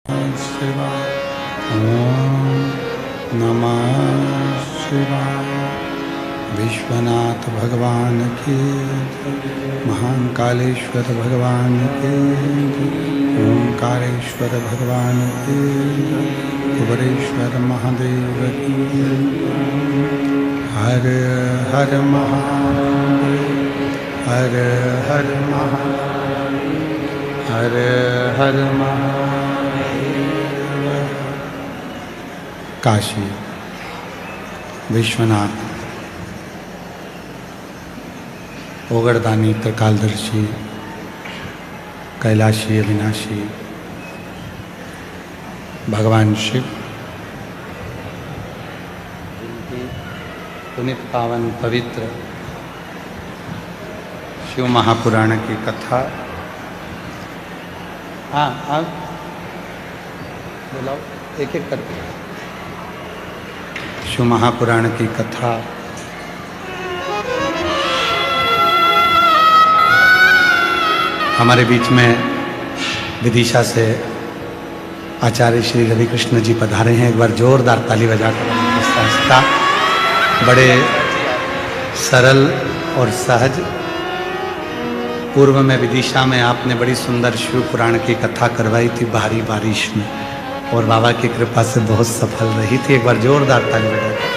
शिवाय। ओम नमः शिवाय। विश्वनाथ भगवान की जय। महाकालेश्वर भगवान की जय। ओंकारेश्वर भगवान की जय। कुबेरेश्वर महादेव की जय। हर हर महादेव। हर हर महादेव। हर हर महादेव। काशी विश्वनाथ ओगरदानी त्रिकालदर्शी कैलाशी अविनाशी भगवान शिव जिनकी पुनित पावन पवित्र शिव महापुराण की कथा। हाँ हाँ बुलाओ एक एक करके। शिव महापुराण की कथा हमारे बीच में विदिशा से आचार्य श्री रवि कृष्ण जी पधारे हैं। एक बार जोरदार ताली बजाकर संस्था बड़े सरल और सहज। पूर्व में विदिशा में आपने बड़ी सुंदर शिव पुराण की कथा करवाई थी भारी बारिश में, और बाबा की कृपा से बहुत सफल रही थी। एक बार जोरदार ताली बजाकर।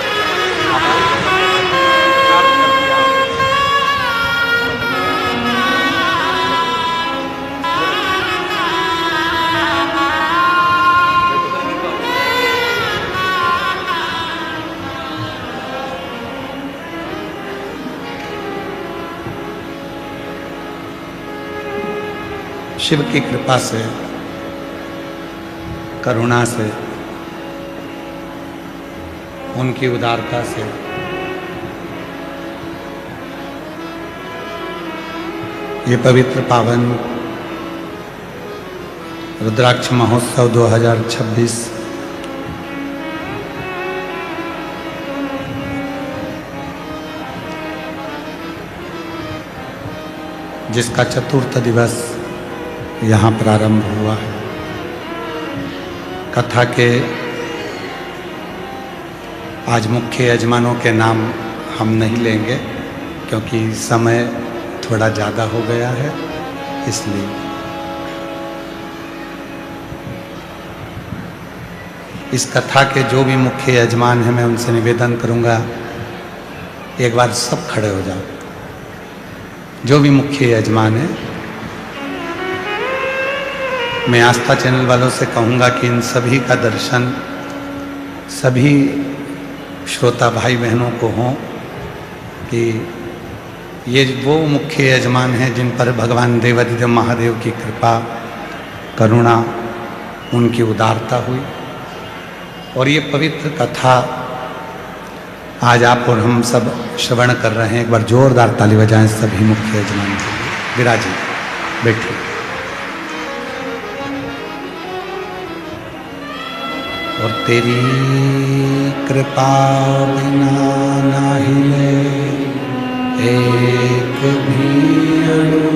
शिव की कृपा से, करुणा से, उनकी उदारता से ये पवित्र पावन रुद्राक्ष महोत्सव 2026 जिसका चतुर्थ दिवस यहाँ प्रारंभ हुआ है। कथा के आज मुख्य यजमानों के नाम हम नहीं लेंगे क्योंकि समय थोड़ा ज़्यादा हो गया है, इसलिए इस कथा के जो भी मुख्य यजमान हैं मैं उनसे निवेदन करूंगा एक बार सब खड़े हो जाओ। जो भी मुख्य यजमान है, मैं आस्था चैनल वालों से कहूँगा कि इन सभी का दर्शन सभी श्रोता भाई बहनों को हो कि ये वो मुख्य यजमान हैं जिन पर भगवान देवाधिदेव महादेव की कृपा, करुणा, उनकी उदारता हुई। और ये पवित्र कथा आज आप और हम सब श्रवण कर रहे हैं। एक बार जोरदार ताली बजाएं सभी मुख्य यजमान के लिए। विराजी बैठिए। और तेरी कृपा बिना ना हिले एक भी अणु,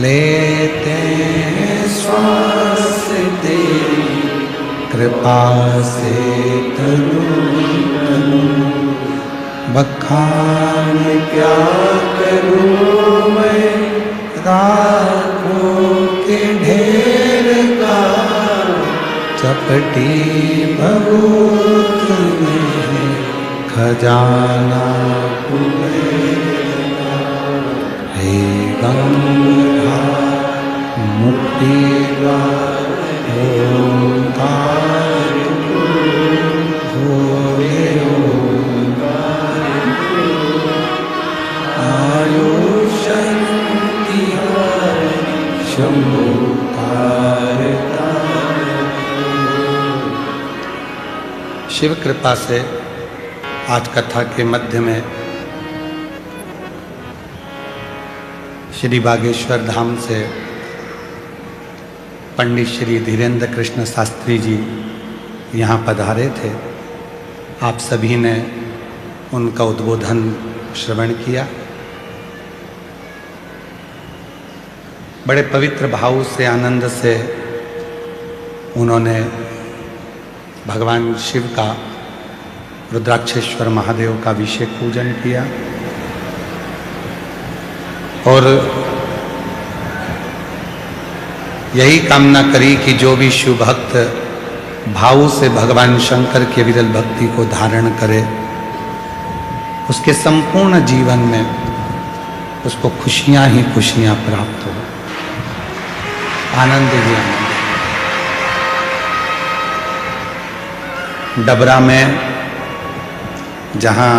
लेते श्वास तेरी कृपा से तनु तनु। बखान क्या करूँ मैं राखों के ढेर का, चपटी भभूत में खजाना कुबेरा। हे गंगाधर मुक्ति द्वार ओंकार भोले ओंकार आयुष शांति शंभु कारता। शिव कृपा से आज कथा के मध्य में श्री बागेश्वर धाम से पंडित श्री धीरेन्द्र कृष्ण शास्त्री जी यहाँ पधारे थे। आप सभी ने उनका उद्बोधन श्रवण किया। बड़े पवित्र भाव से, आनंद से उन्होंने भगवान शिव का, रुद्राक्षेश्वर महादेव का अभिषेक पूजन किया और यही कामना करी कि जो भी शिव भक्त भाव से भगवान शंकर की विरल भक्ति को धारण करे, उसके संपूर्ण जीवन में उसको खुशियां ही खुशियां प्राप्त हो, आनंद ही आनंद। डबरा में जहाँ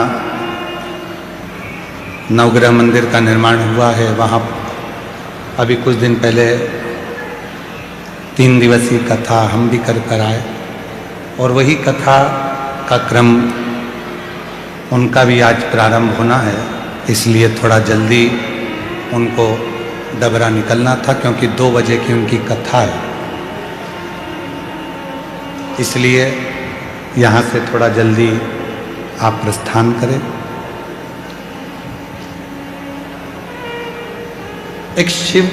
नवग्रह मंदिर का निर्माण हुआ है, वहाँ अभी कुछ दिन पहले 3 दिवसीय कथा हम भी कर आए और वही कथा का क्रम उनका भी आज प्रारंभ होना है, इसलिए थोड़ा जल्दी उनको डबरा निकलना था क्योंकि 2 बजे की उनकी कथा है, इसलिए यहाँ से थोड़ा जल्दी आप प्रस्थान करें। एक शिव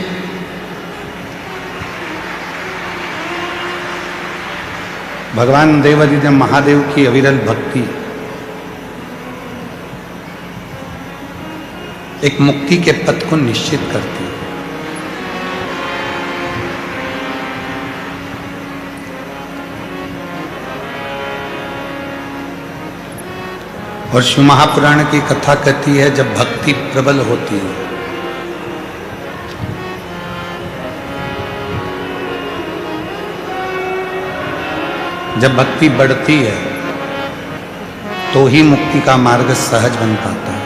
भगवान देवादिदेव महादेव की अविरल भक्ति एक मुक्ति के पथ को निश्चित करती है। और शिव महापुराण की कथा कहती है, जब भक्ति प्रबल होती है जब भक्ति बढ़ती है तो ही मुक्ति का मार्ग सहज बन पाता है।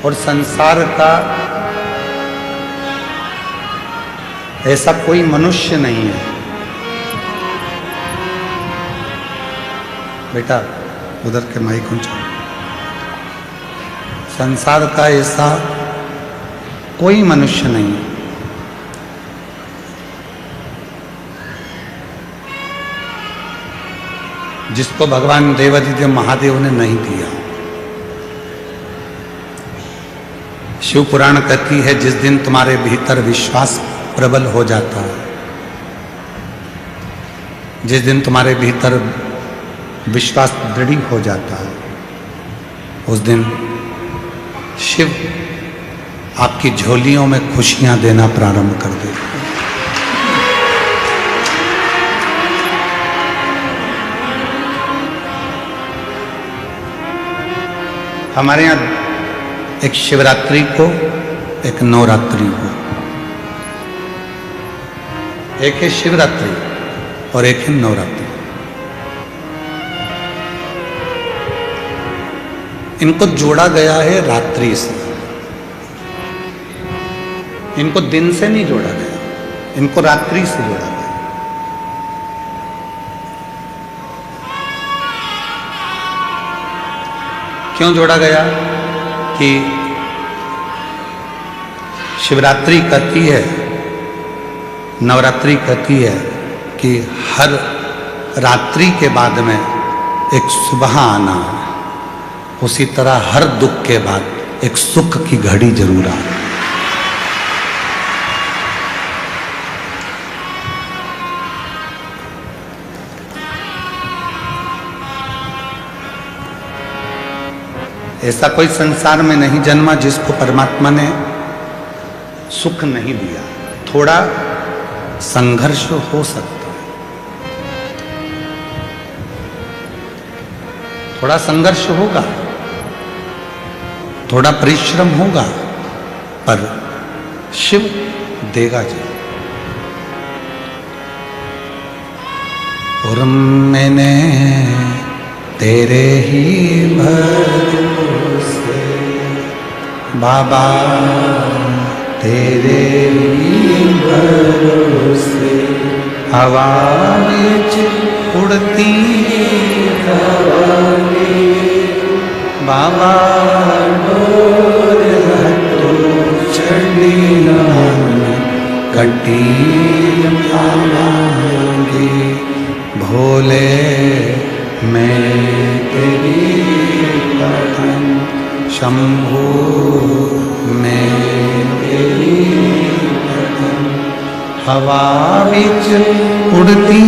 और संसार का ऐसा कोई मनुष्य नहीं है, बेटा उधर के माइक ऊंचा, संसार का ऐसा कोई मनुष्य नहीं है जिसको भगवान देवादिदेव महादेव ने नहीं दिया। शिव पुराण कहती है, जिस दिन तुम्हारे भीतर विश्वास प्रबल हो जाता है, जिस दिन तुम्हारे भीतर विश्वास दृढ़ हो जाता है, उस दिन शिव आपकी झोलियों में खुशियां देना प्रारंभ कर देते हैं। हमारे यहाँ एक शिवरात्रि को, एक नवरात्रि को, एक है शिवरात्रि और एक है नवरात्रि। इनको जोड़ा गया है रात्रि से, इनको दिन से नहीं जोड़ा गया, इनको रात्रि से जोड़ा गया। क्यों जोड़ा गया? कि शिवरात्रि कहती है, नवरात्रि कहती है कि हर रात्रि के बाद में एक सुबह आना, उसी तरह हर दुख के बाद एक सुख की घड़ी जरूर आना। ऐसा कोई संसार में नहीं जन्मा जिसको परमात्मा ने सुख नहीं दिया। थोड़ा संघर्ष हो सकता है, थोड़ा संघर्ष होगा, थोड़ा परिश्रम होगा, पर शिव देगा जी। और मैंने तेरे ही भरोसे बाबा, तेरे ही भरोसे हवा में उड़ती बाबा, डोर हटो चढ़ी कटी आवांगे भोले, मैं तेरी पठन शंभो हवा बिच उड़ती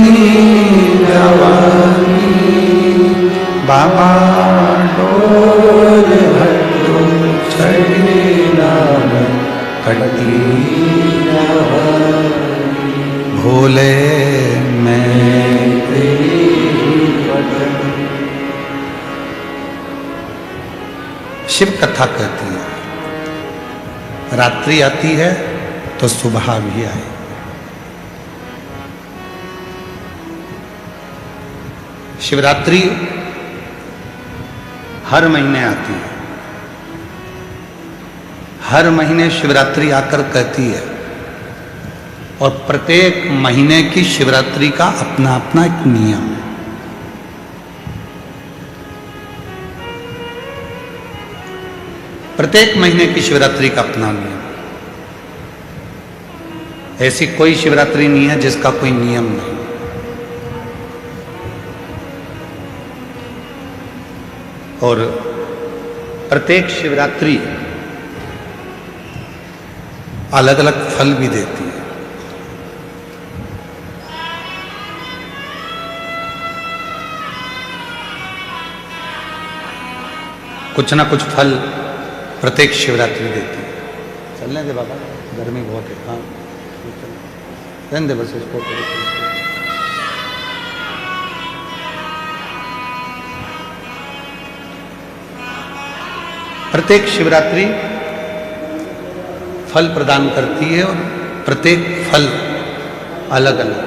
जवानी बाबा डोर हटो छड़ी नाम कटती भोले मैं तेरी शिव कथा कहती है रात्रि आती है तो सुबह भी आए। शिवरात्रि हर महीने आती है, हर महीने शिवरात्रि आकर कहती है और प्रत्येक महीने की शिवरात्रि का अपना अपना एक नियम है। प्रत्येक महीने की शिवरात्रि का अपना नियम। ऐसी कोई शिवरात्रि नहीं है जिसका कोई नियम नहीं। और प्रत्येक शिवरात्रि अलग अलग फल भी देती है। कुछ ना कुछ फल प्रत्येक शिवरात्रि देती है। चलने दे बाबा, गर्मी बहुत है। हाँ रहने दे बस इसको। प्रत्येक शिवरात्रि फल प्रदान करती है और प्रत्येक फल अलग अलग।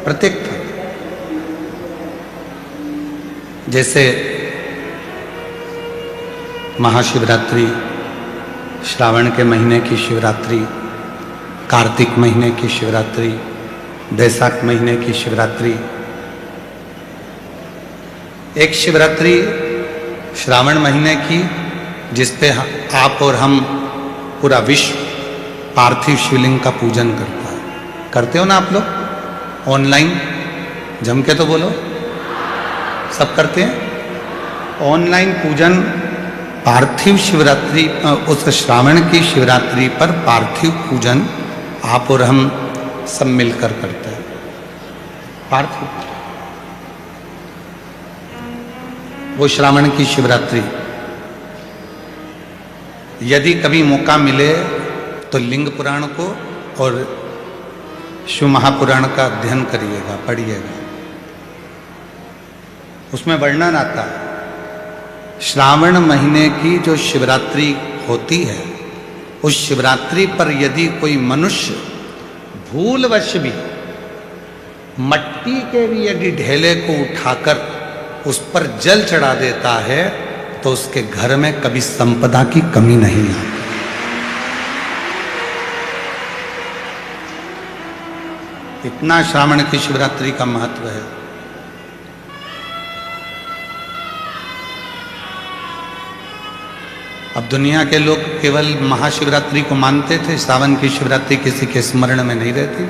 प्रत्येक फल जैसे महाशिवरात्रि, श्रावण के महीने की शिवरात्रि, कार्तिक महीने की शिवरात्रि, बैसाख महीने की शिवरात्रि। एक शिवरात्रि श्रावण महीने की जिसपे आप और हम पूरा विश्व पार्थिव शिवलिंग का पूजन करता है। करते हो ना आप लोग? ऑनलाइन जम के तो बोलो, सब करते हैं ऑनलाइन पूजन। पार्थिव शिवरात्रि, उस श्रावण की शिवरात्रि पर पार्थिव पूजन आप और हम सब मिलकर करते हैं। पार्थिव वो श्रावण की शिवरात्रि। यदि कभी मौका मिले तो लिंग पुराण को और शिव महापुराण का अध्ययन करिएगा, पढ़िएगा। उसमें वर्णन आता है श्रावण महीने की जो शिवरात्रि होती है, उस शिवरात्रि पर यदि कोई मनुष्य भूलवश भी मट्टी के भी यदि ढेले को उठाकर उस पर जल चढ़ा देता है तो उसके घर में कभी संपदा की कमी नहीं आती। इतना श्रावण की शिवरात्रि का महत्व है। अब दुनिया के लोग केवल महाशिवरात्रि को मानते थे, सावन की शिवरात्रि किसी के स्मरण में नहीं रहती।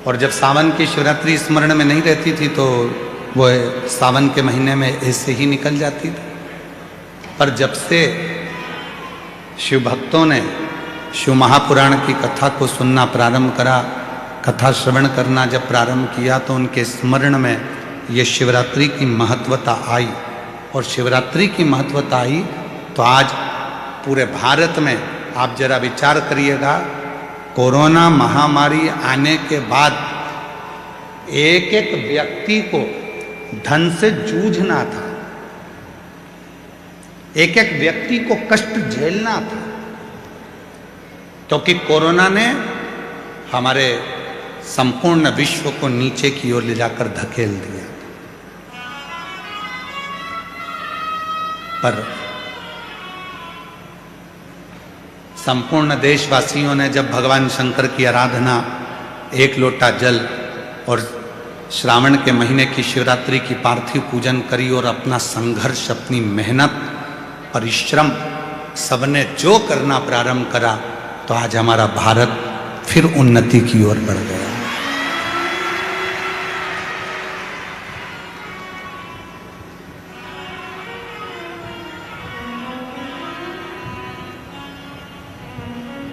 और जब सावन की शिवरात्रि स्मरण में नहीं रहती थी तो वो सावन के महीने में ऐसे ही निकल जाती थी। पर जब से शिव भक्तों ने शिव महापुराण की कथा को सुनना प्रारंभ करा, कथा श्रवण करना जब प्रारंभ किया, तो उनके स्मरण में ये शिवरात्रि की महत्वता आई। और शिवरात्रि की महत्वता आई तो आज पूरे भारत में आप जरा विचार करिएगा, कोरोना महामारी आने के बाद एक एक व्यक्ति को धन से जूझना था, एक एक व्यक्ति को कष्ट झेलना था, क्योंकि कोरोना ने हमारे संपूर्ण विश्व को नीचे की ओर ले जाकर धकेल दिया। पर संपूर्ण देशवासियों ने जब भगवान शंकर की आराधना, एक लोटा जल और श्रावण के महीने की शिवरात्रि की पार्थिव पूजन करी और अपना संघर्ष, अपनी मेहनत, परिश्रम सबने जो करना प्रारंभ करा, तो आज हमारा भारत फिर उन्नति की ओर बढ़ गया।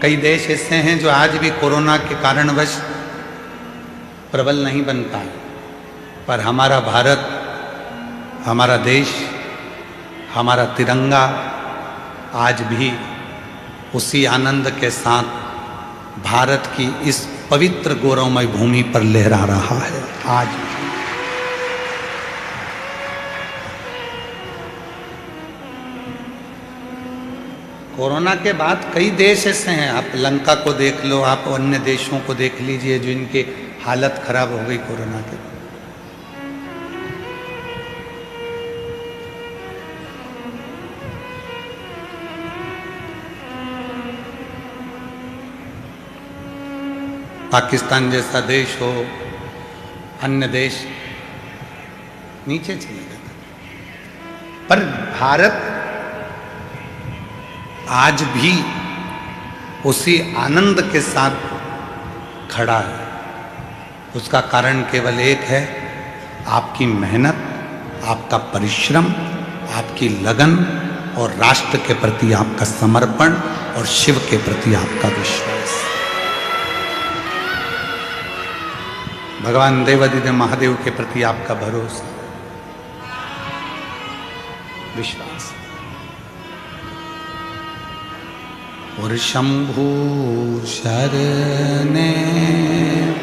कई देश ऐसे हैं जो आज भी कोरोना के कारणवश प्रबल नहीं बन पाए, पर हमारा भारत, हमारा देश, हमारा तिरंगा आज भी उसी आनंद के साथ भारत की इस पवित्र गौरवमय भूमि पर लहरा रहा है। आज कोरोना के बाद कई देश ऐसे हैं, आप लंका को देख लो, आप अन्य देशों को देख लीजिए जो इनकी हालत खराब हो गई कोरोना के। पाकिस्तान जैसा देश हो, अन्य देश नीचे चले गए, पर भारत आज भी उसी आनंद के साथ खड़ा है। उसका कारण केवल एक है, आपकी मेहनत, आपका परिश्रम, आपकी लगन और राष्ट्र के प्रति आपका समर्पण और शिव के प्रति आपका विश्वास। भगवान देवादिदेव महादेव के प्रति आपका भरोसा, विश्वास। और शंभु शरणे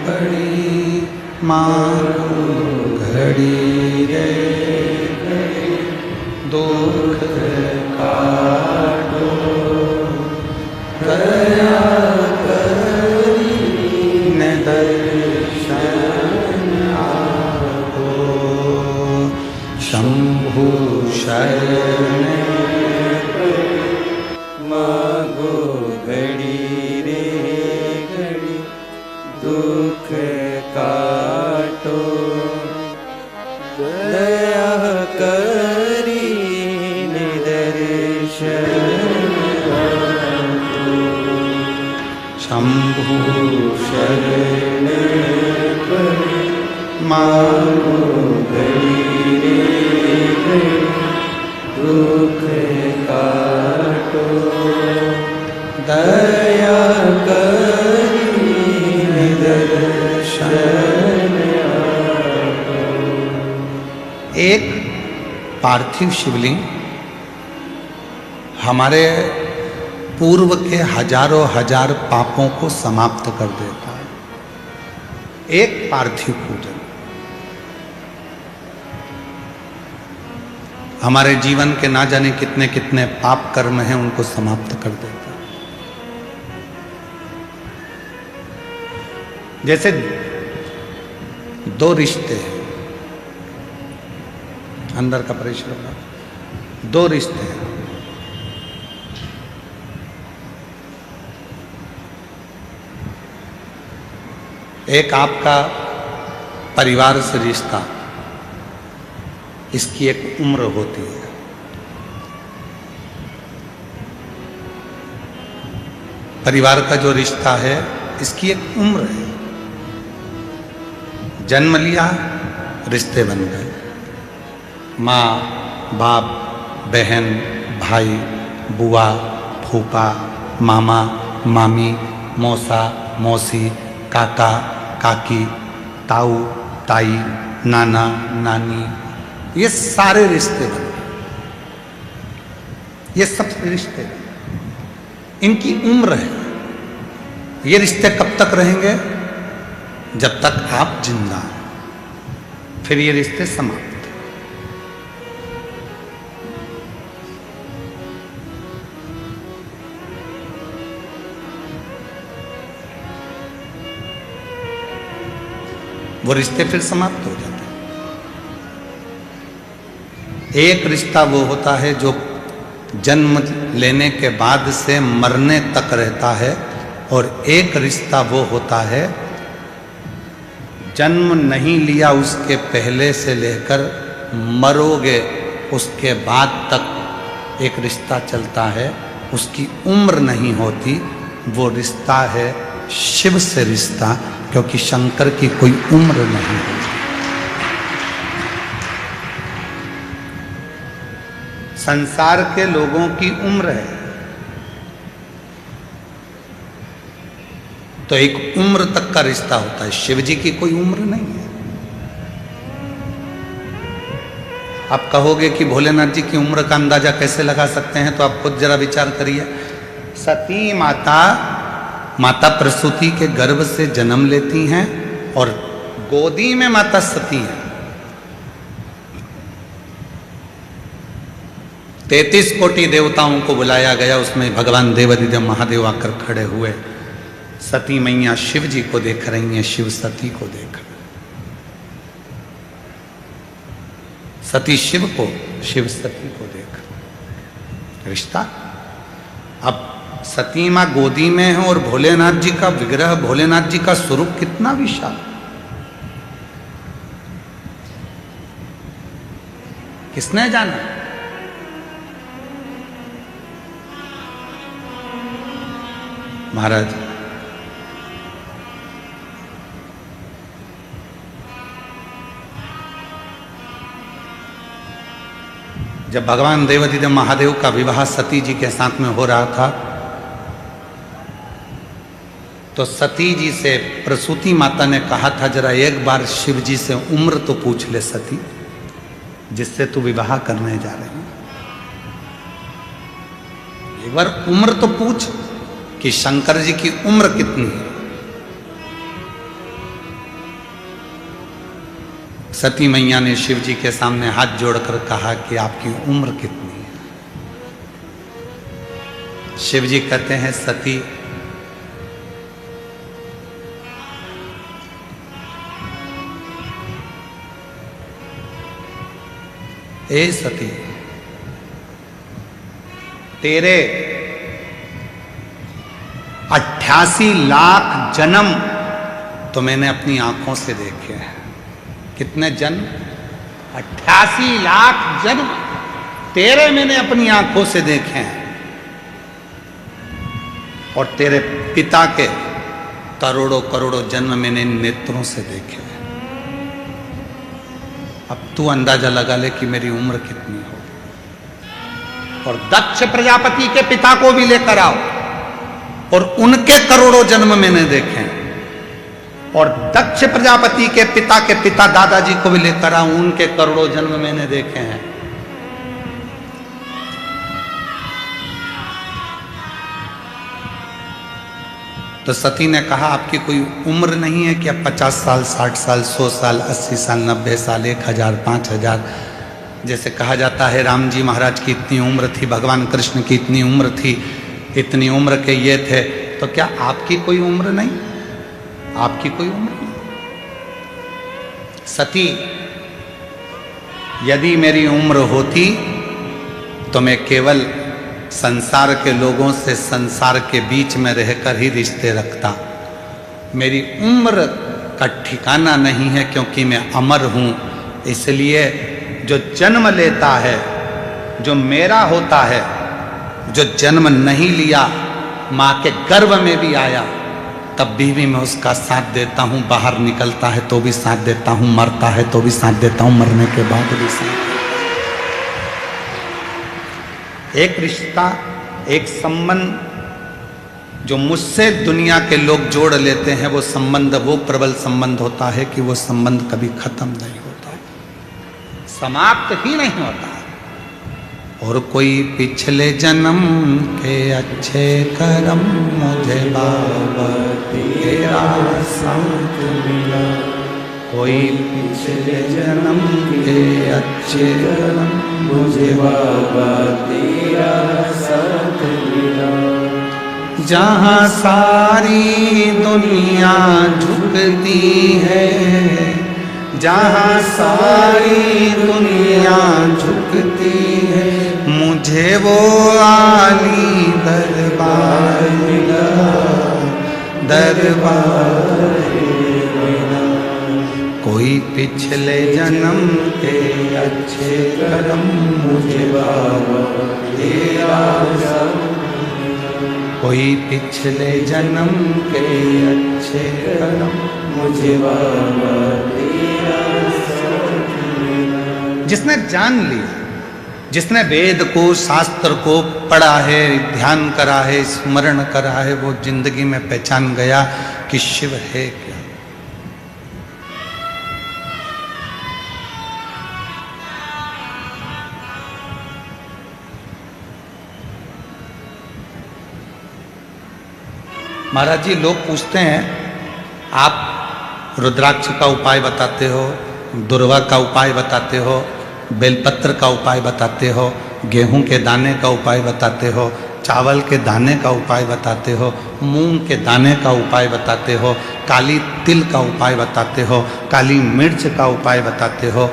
पड़ी मारो घड़ी रे दुख काटो दया करी ने दर्शन आपो। शंभु शरणे मागो घड़ी रे घड़ी दुख काटो दया करी निदर्शन आपो। शंभु शरण पड़ी मारो घड़ी रे घड़ी दुख काटो दया करी दर्शन आपो। एक पार्थिव शिवलिंग हमारे पूर्व के हजारों हजार पापों को समाप्त कर देता है। एक पार्थिव पूजन हमारे जीवन के ना जाने कितने कितने पाप कर्म हैं उनको समाप्त कर देता है। जैसे दो रिश्ते हैं, अंदर का प्रेशर होगा, दो रिश्ते हैं। एक आपका परिवार से रिश्ता, इसकी एक उम्र होती है। परिवार का जो रिश्ता है इसकी एक उम्र है। जन्म लिया, रिश्ते बन गए, माँ बाप, बहन भाई, बुआ फूफा, मामा मामी, मौसा मौसी, काका काकी, ताऊ ताई, नाना नानी, ये सारे रिश्ते बने। ये सब रिश्ते, इनकी उम्र है। ये रिश्ते कब तक रहेंगे? जब तक आप जिंदा हैं, फिर ये रिश्ते समाप्त। वो रिश्ते फिर समाप्त हो जाते हैं। एक रिश्ता वो होता है जो जन्म लेने के बाद से मरने तक रहता है, और एक रिश्ता वो होता है जन्म नहीं लिया उसके पहले से लेकर मरोगे उसके बाद तक एक रिश्ता चलता है, उसकी उम्र नहीं होती। वो रिश्ता है शिव से रिश्ता, क्योंकि शंकर की कोई उम्र नहीं होती। संसार के लोगों की उम्र है, तो एक उम्र तक का रिश्ता होता है। शिव जी की कोई उम्र नहीं है। आप कहोगे कि भोलेनाथ जी की उम्र का अंदाजा कैसे लगा सकते हैं, तो आप खुद जरा विचार करिए। सती माता प्रसूति के गर्भ से जन्म लेती हैं और गोदी में माता सती हैं। 33 कोटि देवताओं को बुलाया गया, उसमें भगवान देवाधिदेव महादेव आकर खड़े हुए। सती मैया शिव जी को देख रही हैं, शिव सती को देख रहे, सती शिव को, शिव सती को देख रिश्ता। अब सती मां गोदी में है और भोलेनाथ जी का विग्रह, भोलेनाथ जी का स्वरूप कितना विशाल। किसने जाना? महाराज जब भगवान देवाधिदेव महादेव का विवाह सती जी के साथ में हो रहा था, तो सती जी से प्रसूति माता ने कहा था, जरा एक बार शिव जी से उम्र तो पूछ ले सती, जिससे तू विवाह करने जा रही है, एक बार उम्र तो पूछ कि शंकर जी की उम्र कितनी है। सती मैया ने शिव जी के सामने हाथ जोड़कर कहा कि आपकी उम्र कितनी है। शिव जी कहते हैं, सती ए सती, तेरे 88 लाख जन्म तो मैंने अपनी आंखों से देखे हैं। कितने जन्म? 88 लाख जन्म तेरे मैंने अपनी आंखों से देखे हैं, और तेरे पिता के करोड़ों करोड़ों जन्म मैंने नेत्रों से देखे हैं। अब तू अंदाजा लगा ले कि मेरी उम्र कितनी हो। और दक्ष प्रजापति के पिता को भी लेकर आओ, और उनके करोड़ों जन्म मैंने देखे हैं। और दक्ष प्रजापति के पिता दादाजी को भी लेकर आऊं, उनके करोड़ों जन्म मैंने देखे हैं। तो सती ने कहा, आपकी कोई उम्र नहीं है कि आप 50 साल, 60 साल, 100 साल, 80 साल, 90 साल, 1000, 5000, जैसे कहा जाता है राम जी महाराज की इतनी उम्र थी, भगवान कृष्ण की इतनी उम्र थी, इतनी उम्र के ये थे, तो क्या आपकी कोई उम्र नहीं? आपकी कोई उम्र नहीं। सती, यदि मेरी उम्र होती तो मैं केवल संसार के लोगों से संसार के बीच में रहकर ही रिश्ते रखता। मेरी उम्र का ठिकाना नहीं है, क्योंकि मैं अमर हूं। इसलिए जो जन्म लेता है, जो मेरा होता है, जो जन्म नहीं लिया, मां के गर्भ में भी आया, तब भी मैं उसका साथ देता हूं। बाहर निकलता है तो भी साथ देता हूं, मरता है तो भी साथ देता हूं, मरने के बाद भी साथ देता हूं। एक रिश्ता, एक संबंध जो मुझसे दुनिया के लोग जोड़ लेते हैं, वो संबंध वो प्रबल संबंध होता है कि वो संबंध कभी खत्म नहीं होता, समाप्त ही नहीं होता। और कोई पिछले जन्म के अच्छे कर्म मुझे बाबा तेरा साथ मिला, कोई पिछले जन्म के अच्छे कर्म मुझे बाबा तेरा साथ मिला। जहाँ सारी दुनिया झुकती है, जहाँ सारी दुनिया झुकती है, मुझे वो आली दरबार मिला, दरबार मिला। कोई पिछले जन्म के अच्छे कर्म मुझे बाबा तेरा साथ, कोई पिछले जन्म के अच्छे कर्म मुझे बाबा तेरा साथ मिला। जिसने जान लिया, जिसने वेद को, शास्त्र को पढ़ा है, ध्यान करा है, स्मरण करा है, वो जिंदगी में पहचान गया कि शिव है क्या। महाराज जी, लोग पूछते हैं आप रुद्राक्ष का उपाय बताते हो, दुर्वा का उपाय बताते हो, बेलपत्र का उपाय बताते हो, गेहूं के दाने का उपाय बताते हो, चावल के दाने का उपाय बताते हो, मूंग के दाने का उपाय बताते हो, काली तिल का उपाय बताते हो, काली मिर्च का उपाय बताते हो।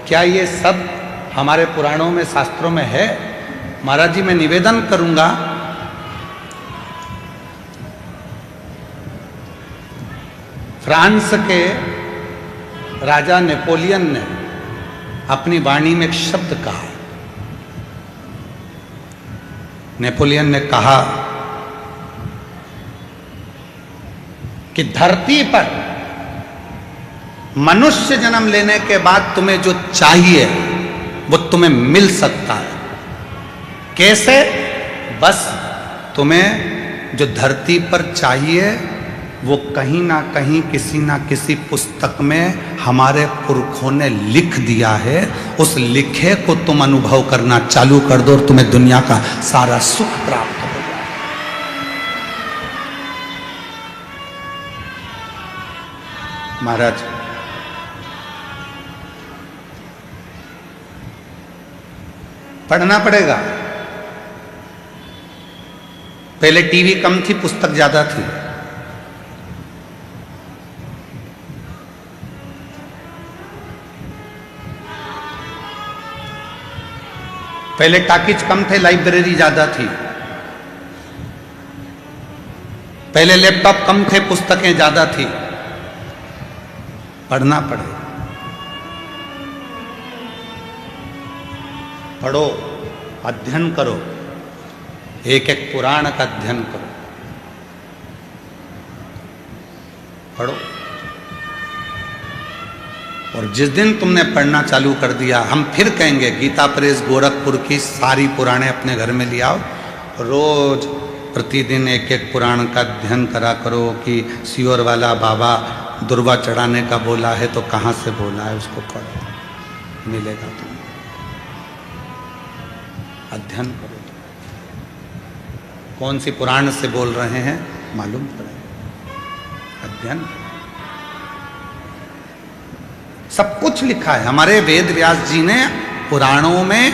क्या ये सब हमारे पुराणों में, शास्त्रों में है? महाराज जी, मैं निवेदन करूंगा, फ्रांस के राजा नेपोलियन ने अपनी वाणी में एक शब्द कहा। नेपोलियन ने कहा कि धरती पर मनुष्य जन्म लेने के बाद तुम्हें जो चाहिए वो तुम्हें मिल सकता है। कैसे? बस तुम्हें जो धरती पर चाहिए वो कहीं ना कहीं, किसी ना किसी पुस्तक में हमारे पुरखों ने लिख दिया है। उस लिखे को तुम अनुभव करना चालू कर दो और तुम्हें दुनिया का सारा सुख प्राप्त हो जाए। महाराज, पढ़ना पड़ेगा। पहले टीवी कम थी, पुस्तक ज्यादा थी। पहले टाकिज कम थे, लाइब्रेरी ज्यादा थी। पहले लैपटॉप कम थे, पुस्तकें ज्यादा थी। पढ़ना पड़े, पढ़ो, अध्ययन करो, एक एक पुराण का अध्ययन करो, पढ़ो। और जिस दिन तुमने पढ़ना चालू कर दिया, हम फिर कहेंगे गीता प्रेस गोरखपुर की सारी पुराणे अपने घर में ले आओ, रोज प्रतिदिन एक एक पुराण का अध्ययन करा करो कि सियोर वाला बाबा दुर्वा चढ़ाने का बोला है तो कहाँ से बोला है, उसको पढ़ो, मिलेगा तुम्हें। अध्ययन करो, कौन सी पुराण से बोल रहे हैं मालूम पड़े, अध्ययन। सब कुछ लिखा है हमारे वेद व्यास जी ने पुराणों में।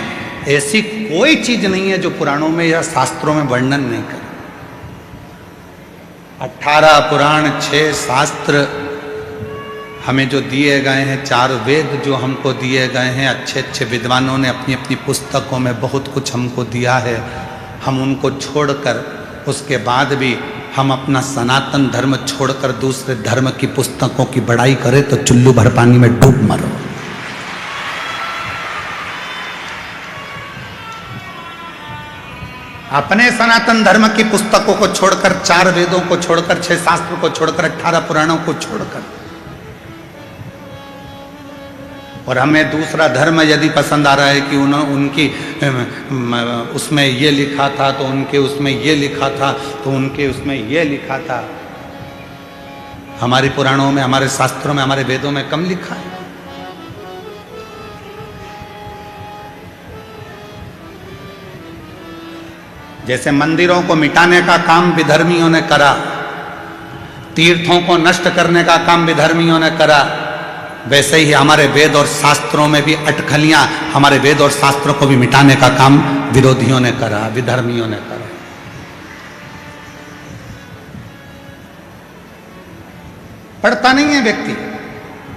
ऐसी कोई चीज नहीं है जो पुराणों में या शास्त्रों में वर्णन नहीं करे। 18 पुराण, 6 शास्त्र हमें जो दिए गए हैं, 4 वेद जो हमको दिए गए हैं, अच्छे अच्छे विद्वानों ने अपनी अपनी पुस्तकों में बहुत कुछ हमको दिया है। हम उनको छोड़कर, उसके बाद भी हम अपना सनातन धर्म छोड़कर दूसरे धर्म की पुस्तकों की बड़ाई करें तो चुल्लू भर पानी में डूब मरो। अपने सनातन धर्म की पुस्तकों को छोड़कर, 4 वेदों को छोड़कर, 6 शास्त्र को छोड़कर, 18 पुराणों को छोड़कर, और हमें दूसरा धर्म यदि पसंद आ रहा है कि उनकी उसमें ये लिखा था तो उनके उसमें ये लिखा था तो उनके उसमें ये लिखा था। हमारे पुराणों में, हमारे शास्त्रों में, हमारे वेदों में कम लिखा है। जैसे मंदिरों को मिटाने का काम विधर्मियों ने करा, तीर्थों को नष्ट करने का काम विधर्मियों ने करा, वैसे ही हमारे वेद और शास्त्रों में भी अटकलियां, हमारे वेद और शास्त्रों को भी मिटाने का काम विरोधियों ने करा, विधर्मियों ने करा। पढ़ता नहीं है व्यक्ति,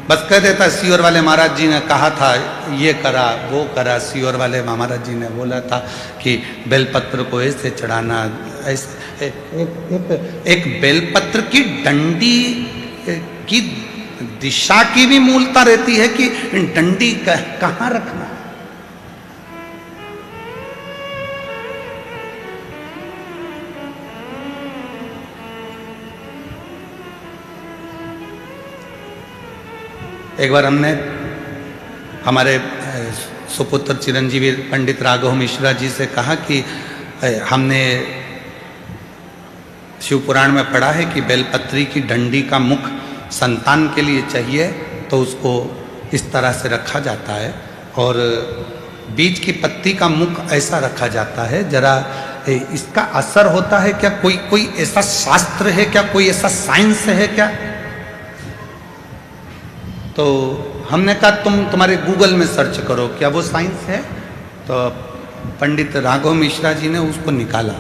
बस कह देता सियोर वाले महाराज जी ने कहा था, ये करा वो करा। सियोर वाले महाराज जी ने बोला था कि बेलपत्र को ऐसे चढ़ाना, ऐसे। एक बेलपत्र की डंडी की दिशा की भी मूलता रहती है कि डंडी कहाँ रखना। एक बार हमने हमारे सुपुत्र चिरंजीवी पंडित राघव मिश्रा जी से कहा कि हमने शिव पुराण में पढ़ा है कि बेलपत्री की डंडी का मुख संतान के लिए चाहिए तो उसको इस तरह से रखा जाता है, और बीज की पत्ती का मुख ऐसा रखा जाता है। जरा इसका असर होता है क्या? कोई ऐसा शास्त्र है क्या? कोई ऐसा साइंस है क्या? तो हमने कहा तुम्हारे गूगल में सर्च करो, क्या वो साइंस है? तो पंडित राघव मिश्रा जी ने उसको निकाला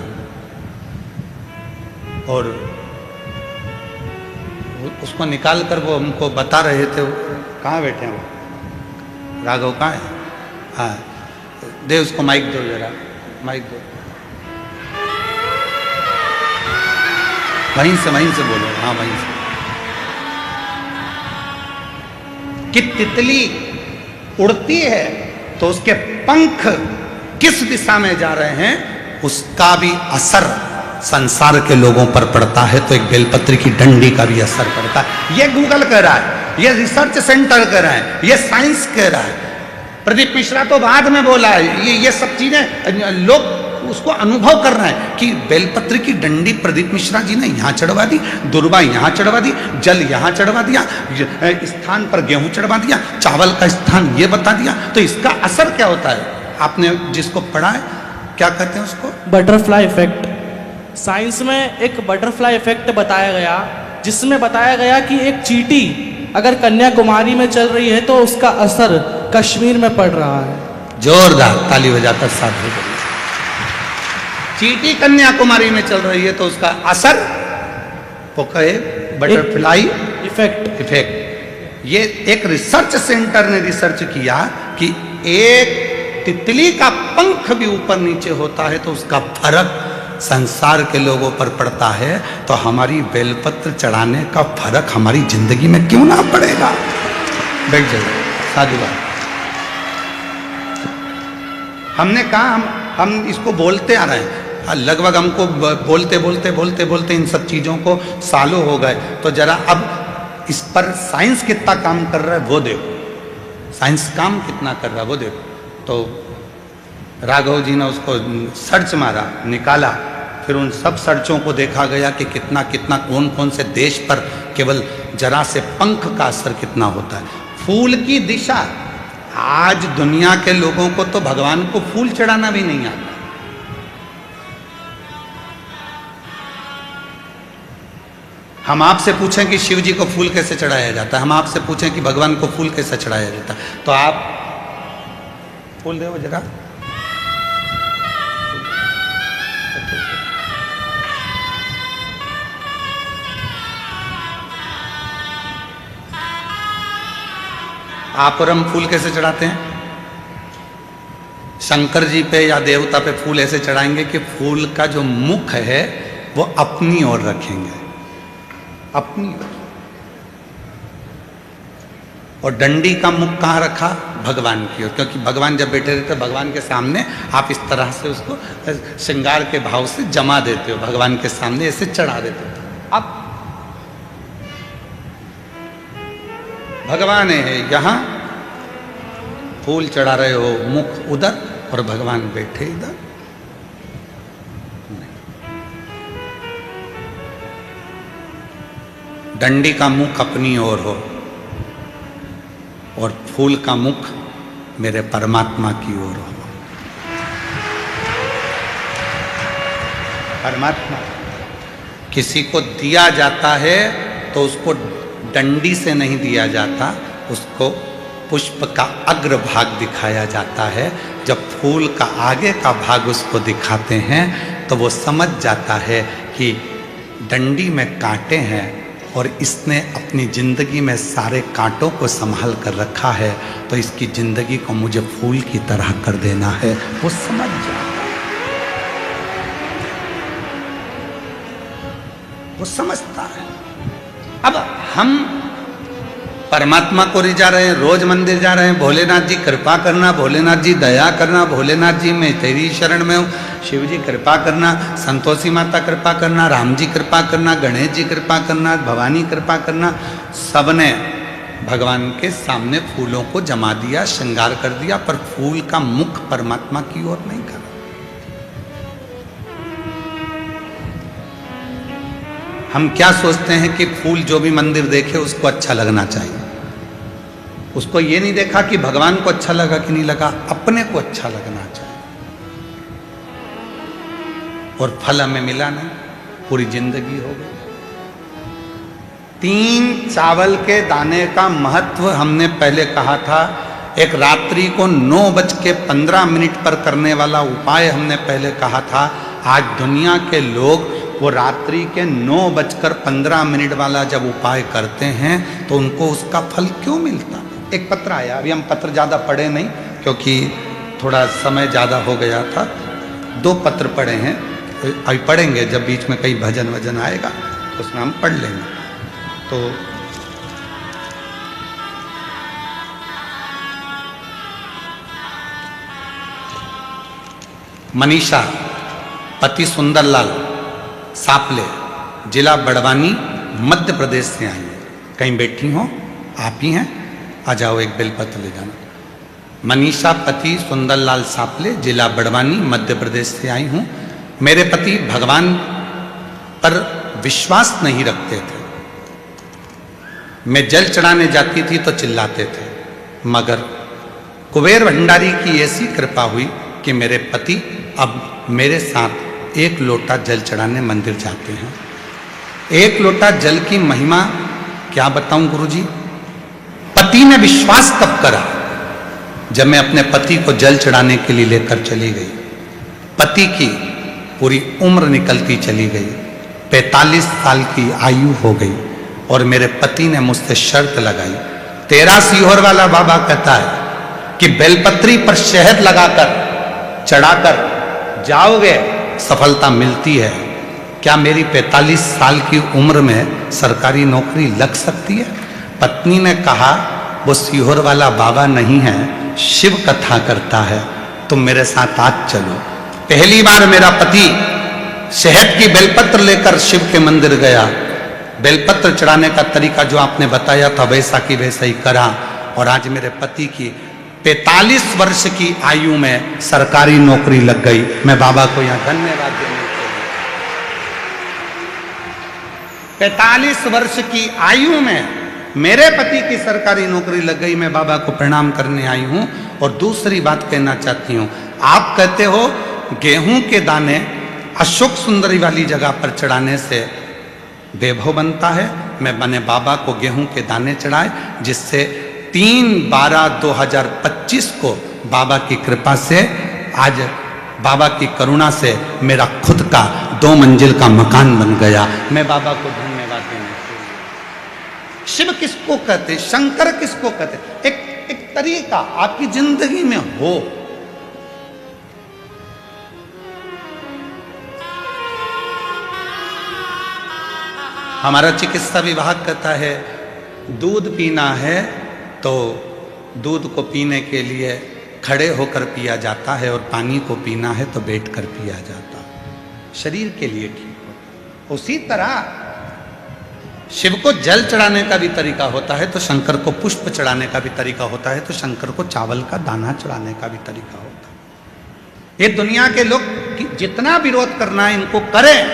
और उसको निकाल कर वो हमको बता रहे थे। कहाँ बैठे हैं वो? राघव कहाँ है? हाँ, दे उसको माइक दो, जरा माइक दो। वहीं से बोलो। हाँ, वहीं से। कि तितली उड़ती है तो उसके पंख किस दिशा में जा रहे हैं उसका भी असर संसार के लोगों पर पड़ता है, तो एक बेलपत्री की डंडी का भी असर पड़ता है। ये गूगल कह रहा है, ये रिसर्च सेंटर कह रहा है, ये साइंस कह रहा है। प्रदीप मिश्रा तो बाद में बोला है। ये सब चीजें लोग उसको अनुभव कर रहे हैं कि बेलपत्र की डंडी प्रदीप मिश्रा जी ने यहाँ चढ़वा दी, दुर्वा यहाँ चढ़वा दी, जल यहाँ चढ़वा दिया, स्थान पर गेहूं चढ़वा दिया, चावल का स्थान ये बता दिया। तो इसका असर क्या होता है? आपने जिसको पढ़ा है क्या कहते हैं उसको? Butterfly effect. साइंस में एक बटरफ्लाई इफेक्ट बताया गया, जिसमें बताया गया कि एक चींटी अगर कन्याकुमारी में चल रही है तो उसका असर कश्मीर में पड़ रहा है। जोरदार ताली बजाकर साथ हो गई। चींटी कन्याकुमारी में चल रही है तो उसका असर वो कहे बटरफ्लाई इफेक्ट। ये एक रिसर्च सेंटर ने रिसर्च किया कि एक तितली का पंख भी ऊपर नीचे होता है तो उसका फर्क संसार के लोगों पर पड़ता है। तो हमारी बेलपत्र चढ़ाने का फर्क हमारी जिंदगी में क्यों ना पड़ेगा? बैठ जाइए, साधु बात। हमने कहा हम इसको बोलते आ रहे हैं, लगभग हमको बोलते इन सब चीज़ों को सालों हो गए। तो जरा अब इस पर साइंस कितना काम कर रहा है वो देखो, साइंस काम कितना कर रहा है वो देखो। तो राघव जी ने उसको सर्च मारा, निकाला, फिर उन सब सर्चों को देखा गया कि कितना कितना कौन से देश पर केवल जरा से पंख का असर कितना होता है। फूल की दिशा, आज दुनिया के लोगों को तो भगवान को फूल चढ़ाना भी नहीं आता। हम आपसे पूछें कि शिव जी को फूल कैसे चढ़ाया जाता है, हम आपसे पूछें कि भगवान को फूल कैसे चढ़ाया जाता है, तो आप फूल दो जरा। आप और हम फूल कैसे चढ़ाते हैं? शंकर जी पे या देवता पे फूल ऐसे चढ़ाएंगे कि फूल का जो मुख है वो अपनी ओर रखेंगे, अपनी ओर। और डंडी का मुख कहाँ रखा? भगवान की ओर, क्योंकि भगवान जब बैठे रहते भगवान के सामने आप इस तरह से उसको श्रृंगार के भाव से जमा देते हो, भगवान के सामने ऐसे चढ़ा देते हो। अब भगवान है यहाँ, फूल चढ़ा रहे हो, मुख उधर और भगवान बैठे इधर। डंडी का मुख अपनी ओर हो और फूल का मुख मेरे परमात्मा की ओर हो। परमात्मा किसी को दिया जाता है तो उसको डंडी से नहीं दिया जाता, उसको पुष्प का अग्र भाग दिखाया जाता है। जब फूल का आगे का भाग उसको दिखाते हैं तो वो समझ जाता है कि डंडी में कांटे हैं और इसने अपनी जिंदगी में सारे कांटों को संभाल कर रखा है, तो इसकी जिंदगी को मुझे फूल की तरह कर देना है। वो समझ जाता है, वो समझता है। अब हम परमात्मा को रिझा रहे हैं, रोज मंदिर जा रहे हैं, भोलेनाथ जी कृपा करना, भोलेनाथ जी दया करना, भोलेनाथ जी मैं तेरी शरण में हूँ, शिव जी कृपा करना, संतोषी माता कृपा करना, राम जी कृपा करना, गणेश जी कृपा करना, भवानी कृपा करना। सबने भगवान के सामने फूलों को जमा दिया, श्रृंगार कर दिया, पर फूल का मुख परमात्मा की ओर नहीं कर। हम क्या सोचते हैं कि फूल जो भी मंदिर देखे उसको अच्छा लगना चाहिए। उसको ये नहीं देखा कि भगवान को अच्छा लगा कि नहीं लगा, अपने को अच्छा लगना चाहिए। और फल हमें मिला नहीं, पूरी जिंदगी हो गई। 3 चावल के दाने का महत्व हमने पहले कहा था। एक रात्रि को 9:15 पर करने वाला उपाय हमने पहले कहा था। आज दुनिया के लोग वो रात्रि के 9:15 वाला जब उपाय करते हैं तो उनको उसका फल क्यों मिलता? एक पत्र आया, अभी हम पत्र ज़्यादा पढ़े नहीं क्योंकि थोड़ा समय ज़्यादा हो गया था। 2 पत्र पढ़े हैं, अभी पढ़ेंगे जब बीच में कहीं भजन वजन आएगा तो उसमें हम पढ़ लेंगे। तो मनीषा पति सुंदरलाल सापले, जिला बड़वानी, मध्य प्रदेश से आई है। कहीं बैठी हो, आप ही हैं, आ जाओ, एक बेलपत्र ले जाना। मनीषा पति सुंदरलाल सापले, जिला बड़वानी, मध्य प्रदेश से आई हूँ। मेरे पति भगवान पर विश्वास नहीं रखते थे। मैं जल चढ़ाने जाती थी तो चिल्लाते थे, मगर कुबेर भंडारी की ऐसी कृपा हुई कि मेरे पति अब मेरे साथ 1 लोटा जल चढ़ाने मंदिर जाते हैं। 1 लोटा जल की महिमा क्या बताऊं गुरुजी। पति ने विश्वास तब करा जब मैं अपने पति को जल चढ़ाने के लिए लेकर चली गई। पति की पूरी उम्र निकलती चली गई, 45 साल की आयु हो गई और मेरे पति ने मुझसे शर्त लगाई। तेरा सीहोर वाला बाबा कहता है कि बेलपत्री पर शहद लगाकर चढ़ाकर जाओगे सफलता मिलती है। क्या मेरी 45 साल की उम्र में सरकारी नौकरी लग सकती है? पत्नी ने कहा वो सीहोर वाला बाबा नहीं है, शिव कथा करता है, तुम मेरे साथ आज चलो। पहली बार मेरा पति शहद की बेलपत्र लेकर शिव के मंदिर गया। बेलपत्र चढ़ाने का तरीका जो आपने बताया था वैसा की वैसा ही करा और आज मेरे पति की 45 वर्ष की आयु में सरकारी नौकरी लग गई। मैं बाबा को यहाँ धन्यवाद देने के लिए 45 वर्ष की आयु में मेरे पति की सरकारी नौकरी लग गई। मैं बाबा को प्रणाम करने आई हूँ। और दूसरी बात कहना चाहती हूँ, आप कहते हो गेहूं के दाने अशोक सुंदरी वाली जगह पर चढ़ाने से वैभव बनता है। मैंने बाबा को गेहूं के दाने चढ़ाए, जिससे 3/12/2025 को बाबा की कृपा से, आज बाबा की करुणा से मेरा खुद का 2 मंजिल का मकान बन गया। मैं बाबा को धन्यवाद देना चाहिए। शिव किसको कहते, शंकर किसको कहते? एक तरीका आपकी जिंदगी में हो। हमारा चिकित्सा विभाग कहता है दूध पीना है तो दूध को पीने के लिए खड़े होकर पिया जाता है और पानी को पीना है तो बैठकर पिया जाता है, शरीर के लिए ठीक होता। उसी तरह शिव को जल चढ़ाने का भी तरीका होता है तो शंकर को पुष्प चढ़ाने का भी तरीका होता है, तो शंकर को चावल का दाना चढ़ाने का भी तरीका होता है। ये दुनिया के लोग जितना विरोध करना है इनको करें,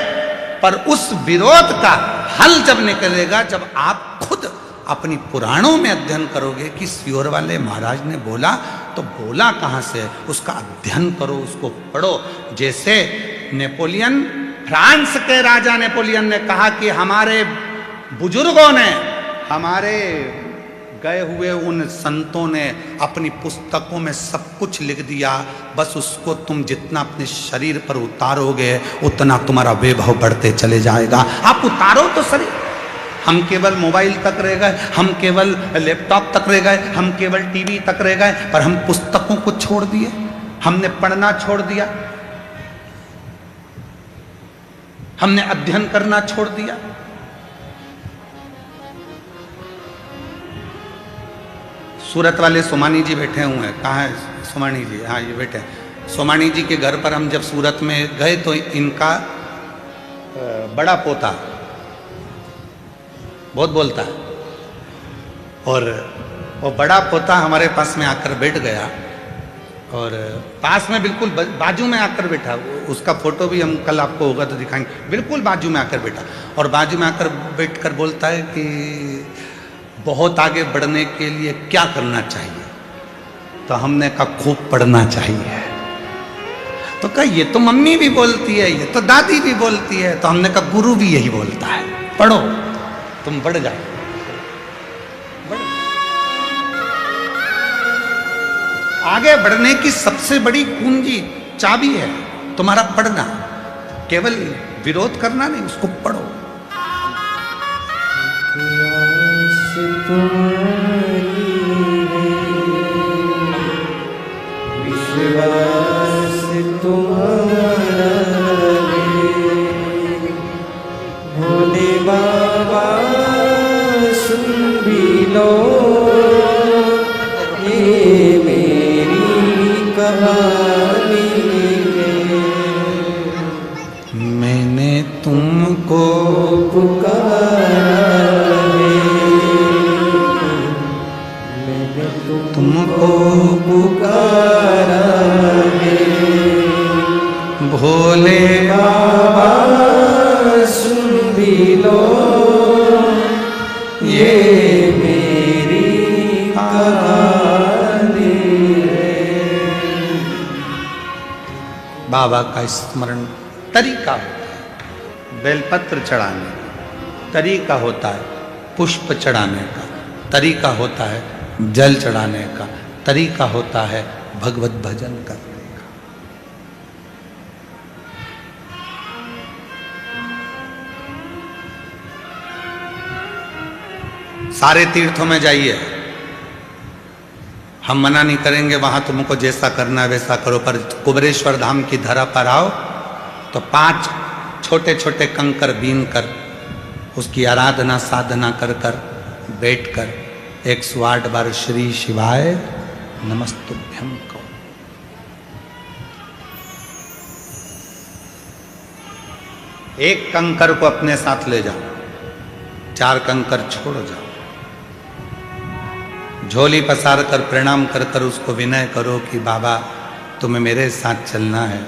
पर उस विरोध का हल जब निकलेगा जब आप खुद अपनी पुराणों में अध्ययन करोगे कि सीहोर वाले महाराज ने बोला तो बोला कहाँ से, उसका अध्ययन करो, उसको पढ़ो। जैसे नेपोलियन, फ्रांस के राजा नेपोलियन ने कहा कि हमारे बुजुर्गों ने, हमारे गए हुए उन संतों ने अपनी पुस्तकों में सब कुछ लिख दिया, बस उसको तुम जितना अपने शरीर पर उतारोगे उतना तुम्हारा वैभव बढ़ते चले जाएगा। आप उतारो तो शरीर। हम केवल मोबाइल तक रह गए, हम केवल लैपटॉप तक रह गए, हम केवल टीवी तक रह गए, पर हम पुस्तकों को छोड़ दिए, हमने पढ़ना छोड़ दिया, हमने अध्ययन करना छोड़ दिया। सूरत वाले सोमानी जी बैठे हुए हैं, कहाँ है सोमानी जी? हाँ ये बैठे हैं। सोमानी जी के घर पर हम जब सूरत में गए तो इनका बड़ा पोता बहुत बोलता है और वो बड़ा पोता हमारे पास में आकर बैठ गया और पास में बिल्कुल बाजू में आकर बैठा, उसका फोटो भी हम कल आपको होगा तो दिखाएंगे, बिल्कुल बाजू में आकर बैठा और बाजू में आकर बैठकर बोलता है कि बहुत आगे बढ़ने के लिए क्या करना चाहिए? तो हमने कहा खूब पढ़ना चाहिए। तो कहा ये तो मम्मी भी बोलती है, ये तो दादी भी बोलती है। तो हमने कहा गुरु भी यही बोलता है, पढ़ो तुम बढ़ जाओ। आगे बढ़ने की सबसे बड़ी कुंजी चाबी है तुम्हारा पढ़ना, केवल विरोध करना नहीं, उसको पढ़ो। विश्वास तुम्हारा भोले बाबा सुन भी लो ये मेरी कहानी है। मैंने तुमको पुकारा तुमको पुकारा भोले बाबा सुन भी लो ये मेरी कहानी है। बाबा का स्मरण तरीका होता है, बेलपत्र चढ़ाने का तरीका होता है, पुष्प चढ़ाने का तरीका होता है, जल चढ़ाने का तरीका होता है, भगवत भजन करने का। सारे तीर्थों में जाइए, हम मना नहीं करेंगे, वहां तुमको जैसा करना है वैसा करो, पर कुबरेश्वर धाम की धरा पर आओ तो 5 छोटे छोटे कंकर बीन कर उसकी आराधना साधना कर कर बैठ कर 108 बार श्री शिवाय नमस्तुभ्यं कहो। एक कंकर को अपने साथ ले जाओ, 4 कंकर छोड़ जाओ, झोली पसार कर प्रणाम कर कर उसको विनय करो कि बाबा तुम्हें मेरे साथ चलना है,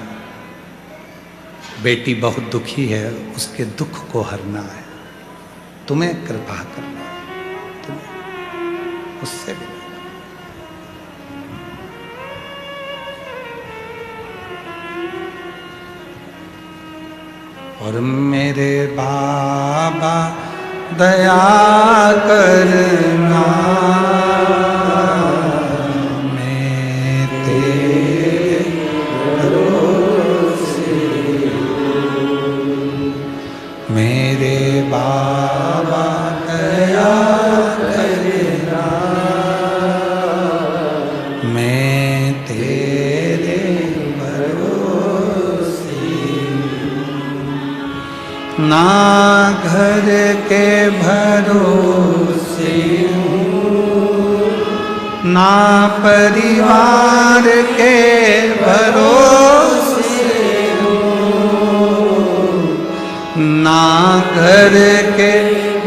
बेटी बहुत दुखी है, उसके दुख को हरना है, तुम्हें कृपा करना है, तुम्हें उससे भी। और मेरे बाबा दया करना, मैं तेरे भरोसे, मेरे बाबा दया करना, मैं तेरे ना घर के भरोसे हूँ, ना परिवार के भरोसे हूँ, ना घर के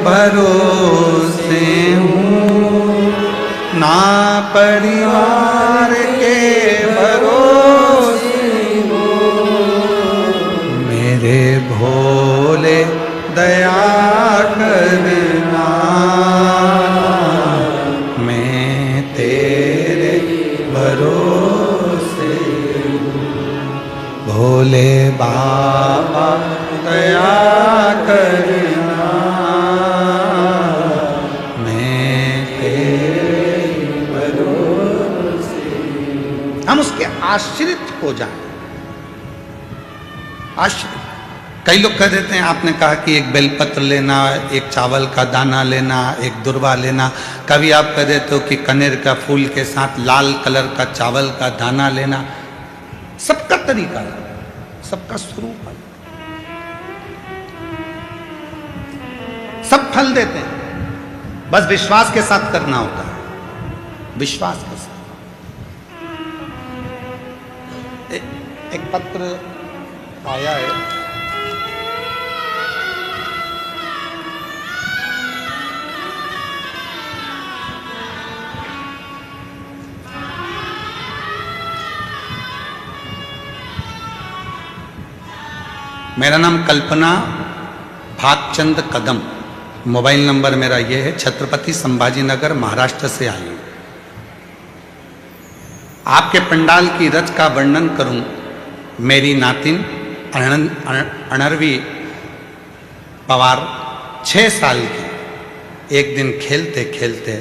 भरोसे हूँ, ना परिवार के भरोसे हूँ, मेरे भोले दया करना, मैं तेरे भरोसे हूँ। भोले बाबा दया करना, मैं तेरे भरोसे हूँ। हम उसके आश्रित हो जाएं, आश्रित। कई लोग कह देते हैं, आपने कहा कि एक बेलपत्र लेना, एक चावल का दाना लेना, एक दुर्वा लेना, कभी आप कह देते हो कि कनेर का फूल के साथ लाल कलर का चावल का दाना लेना। सबका तरीका है, सबका स्वरूप है, सब फल देते हैं, बस विश्वास के साथ करना होता है, विश्वास के साथ। एक पत्र आया है, मेरा नाम कल्पना भागचंद कदम, मोबाइल नंबर मेरा ये है, छत्रपति संभाजी नगर महाराष्ट्र से आई हूँ। आपके पंडाल की रच का वर्णन करूं, मेरी नातिन अनरवी पवार 6 साल की एक दिन खेलते खेलते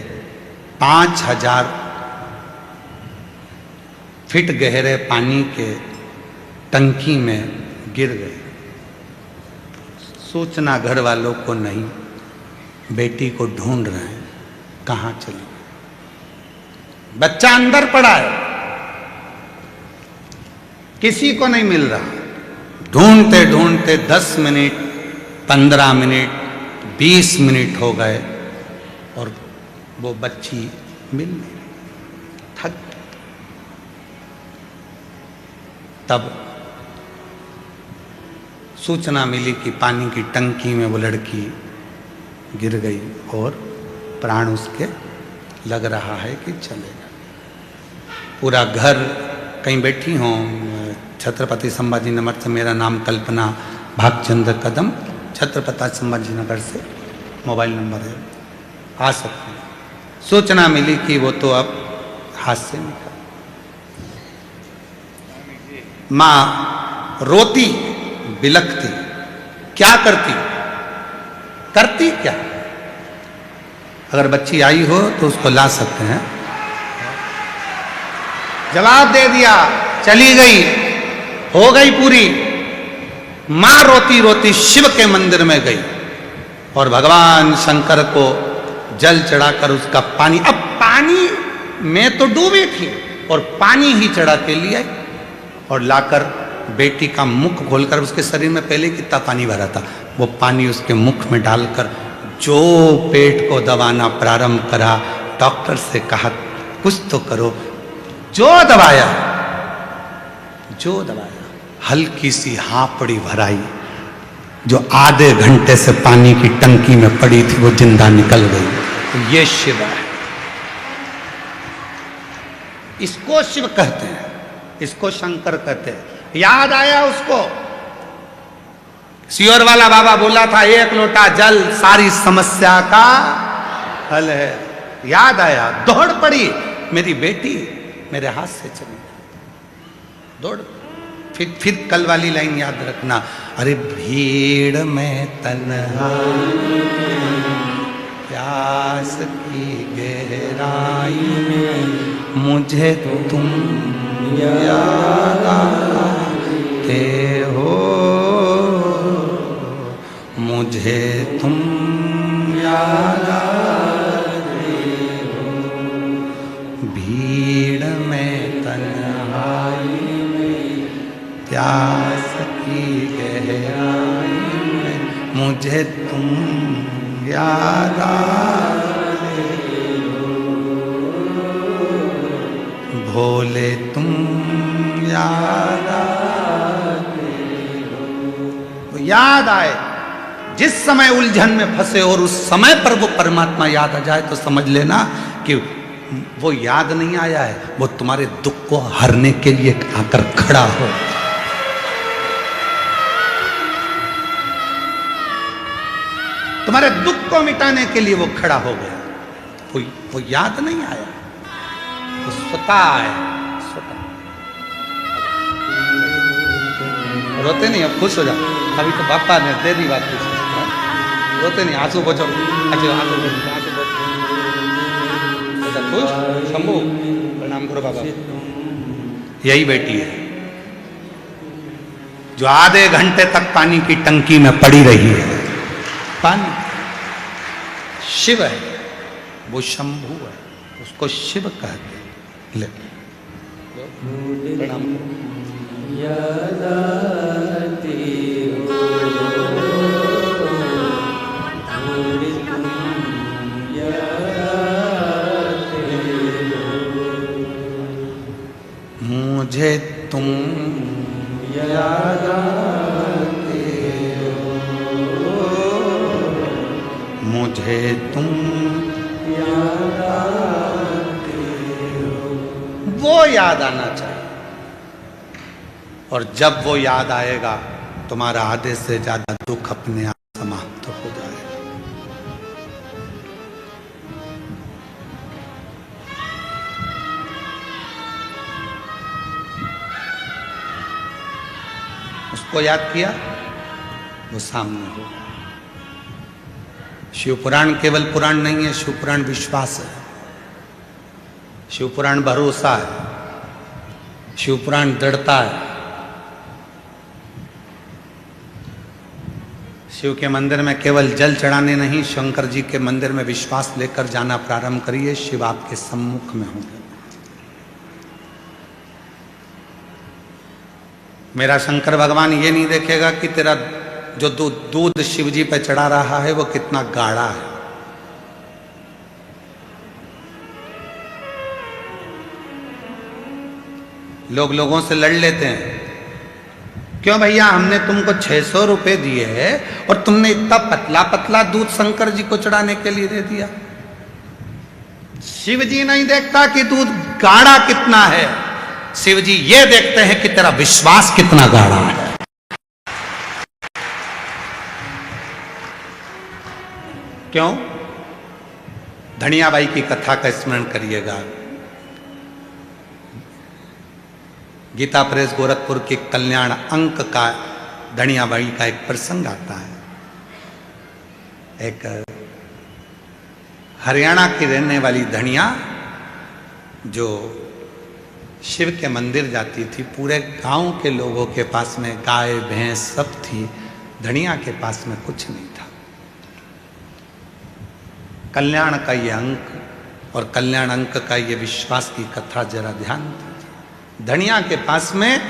5000 फीट गहरे पानी के टंकी में गिर गए। सूचना घर वालों को नहीं, बेटी को ढूंढ रहे हैं, कहाँ चली। बच्चा अंदर पड़ा है, किसी को नहीं मिल रहा। ढूंढते ढूंढते 10 मिनट, 15 मिनट, 20 मिनट हो गए और वो बच्ची मिल नहीं, थक गई। तब सूचना मिली कि पानी की टंकी में वो लड़की गिर गई और प्राण उसके लग रहा है कि चलेगा। पूरा घर, कहीं बैठी हों, छत्रपति संभाजी नगर से, मेरा नाम कल्पना भागचंद कदम, छत्रपति संभाजी नगर से मोबाइल नंबर है, आ सकते हैं। सूचना मिली कि वो तो अब हाथ से निकल। माँ रोती बिलखती, क्या करती क्या? अगर बच्ची आई हो तो उसको ला सकते हैं। जवाब दे दिया, चली गई, हो गई पूरी। मां रोती रोती शिव के मंदिर में गई और भगवान शंकर को जल चढ़ाकर उसका पानी, अब पानी में तो डूबी थी और पानी ही चढ़ा के लिए आई और लाकर बेटी का मुख खोलकर, उसके शरीर में पहले कितना पानी भरा था, वो पानी उसके मुख में डालकर जो पेट को दबाना प्रारंभ करा। डॉक्टर से कहा कुछ तो करो, जो दबाया, हल्की सी हांपड़ी भराई, जो आधे घंटे से पानी की टंकी में पड़ी थी वो जिंदा निकल गई। तो ये शिव है, इसको शिव कहते हैं, इसको शंकर कहते हैं। याद आया उसको, सियोर वाला बाबा बोला था 1 लोटा जल सारी समस्या का हल है। याद आया, दौड़ पड़ी, मेरी बेटी मेरे हाथ से चली, दौड़। फिर कल वाली लाइन याद रखना, अरे भीड़ में तन्हा प्यास की गहराई में मुझे तुम याद आते हो, मुझे तुम याद आते हो। भीड़ में तन्हाई में प्यास की गहराई में मुझे तुम याद आते हो, भोले तुम याद आते हो। याद आए, जिस समय उलझन में फंसे और उस समय पर वो परमात्मा याद आ जाए तो समझ लेना कि वो याद नहीं आया है, वो तुम्हारे दुख को हरने के लिए आकर खड़ा हो। तुम्हारे दुख को मिटाने के लिए वो खड़ा हो गया। वो याद नहीं आया, वो स्वतः आया, स्वतः। रोते नहीं, अब खुश हो जाओ। अभी तो बापा ने दे दी बात, रोते नहीं, आंसू पोछो। अच्छा, आंसू खुश, शंभू प्रणाम करो बाबा। यही बेटी है जो आधे घंटे तक पानी की टंकी में पड़ी रही है। पानी शिव है, वो शंभू है, उसको शिव कहते हैं। ले प्रणाम करो। याद आते हो, मुझे तुम याद आते हो, मुझे तुम याद आते हो। वो याद आना चाहिए, और जब वो याद आएगा तुम्हारा आधे से ज्यादा दुख अपने आप समाप्त हो जाएगा। उसको याद किया, वो सामने हो। शिव पुराण केवल पुराण नहीं है, शिव पुराण विश्वास है, शिव पुराण भरोसा है, शिव पुराण दृढ़ता है। शिव के मंदिर में केवल जल चढ़ाने नहीं, शंकर जी के मंदिर में विश्वास लेकर जाना प्रारंभ करिए, शिव आपके सम्मुख में होंगे। मेरा शंकर भगवान ये नहीं देखेगा कि तेरा जो दूध शिव जी पे चढ़ा रहा है वो कितना गाढ़ा है। लोगों से लड़ लेते हैं, क्यों भैया हमने तुमको 600 रुपए दिए है और तुमने इतना पतला पतला दूध शंकर जी को चढ़ाने के लिए दे दिया। शिव जी नहीं देखता कि दूध गाढ़ा कितना है, शिव जी ये देखते हैं कि तेरा विश्वास कितना गाढ़ा है। क्यों? धनियाबाई की कथा का स्मरण करिएगा। गीता प्रेस गोरखपुर के कल्याण अंक का धनियाबाई का एक प्रसंग आता है। एक हरियाणा की रहने वाली धनिया जो शिव के मंदिर जाती थी, पूरे गांव के लोगों के पास में गाय भैंस सब थी, धनिया के पास में कुछ नहीं था। कल्याण का ये अंक और कल्याण अंक का ये विश्वास की कथा जरा ध्यान दीजिए। धनिया के पास में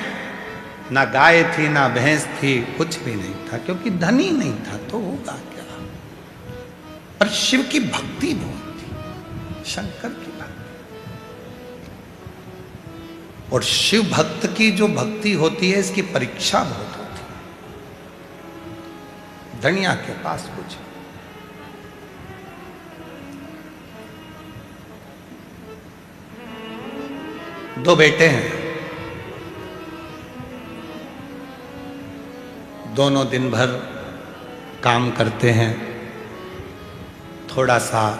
ना गाय थी ना भैंस थी, कुछ भी नहीं था, क्योंकि धनी नहीं था तो होगा क्या। पर शिव की भक्ति बहुत थी, शंकर की भक्ति। और शिव भक्त की जो भक्ति होती है इसकी परीक्षा बहुत होती है। धनिया के पास कुछ, दो बेटे हैं, दोनों दिन भर काम करते हैं, थोड़ा सा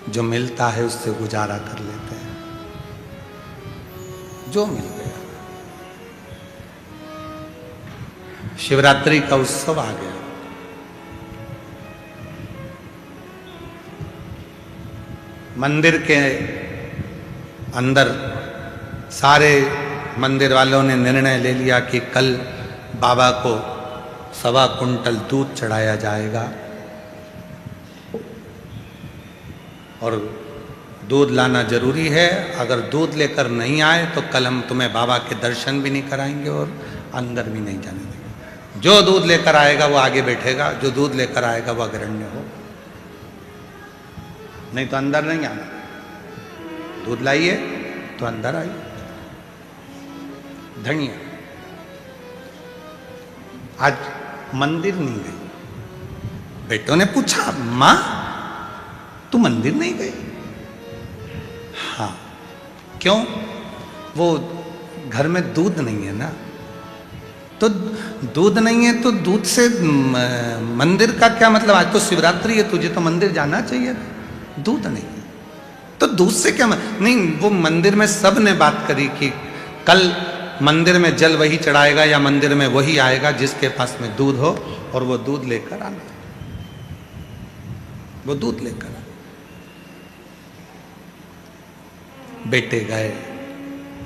जो मिलता है उससे गुजारा कर लेते हैं, जो मिल गया। शिवरात्रि का उत्सव आ गया। मंदिर के अंदर सारे मंदिर वालों ने निर्णय ले लिया कि कल बाबा को 1.25 कुंटल दूध चढ़ाया जाएगा और दूध लाना जरूरी है। अगर दूध लेकर नहीं आए तो कल हम तुम्हें बाबा के दर्शन भी नहीं कराएंगे और अंदर भी नहीं जाने देंगे। जो दूध लेकर आएगा वो आगे बैठेगा, जो दूध लेकर आएगा वो अग्रण्य हो, नहीं तो अंदर नहीं आना। दूध लाइए तो अंदर आइए। धनिया आज मंदिर नहीं गई। बेटों ने पूछा, मां तू मंदिर नहीं गई? हाँ। क्यों? वो घर में दूध नहीं है ना। तो दूध नहीं है तो दूध से मंदिर का क्या मतलब? आज तो शिवरात्रि है, तुझे तो मंदिर जाना चाहिए। दूध नहीं है तो दूध से क्या नहीं। वो मंदिर में सब ने बात करी कि कल मंदिर में जल वही चढ़ाएगा या मंदिर में वही आएगा जिसके पास में दूध हो, और वो दूध लेकर आना। वो दूध लेकर आना। बेटे गए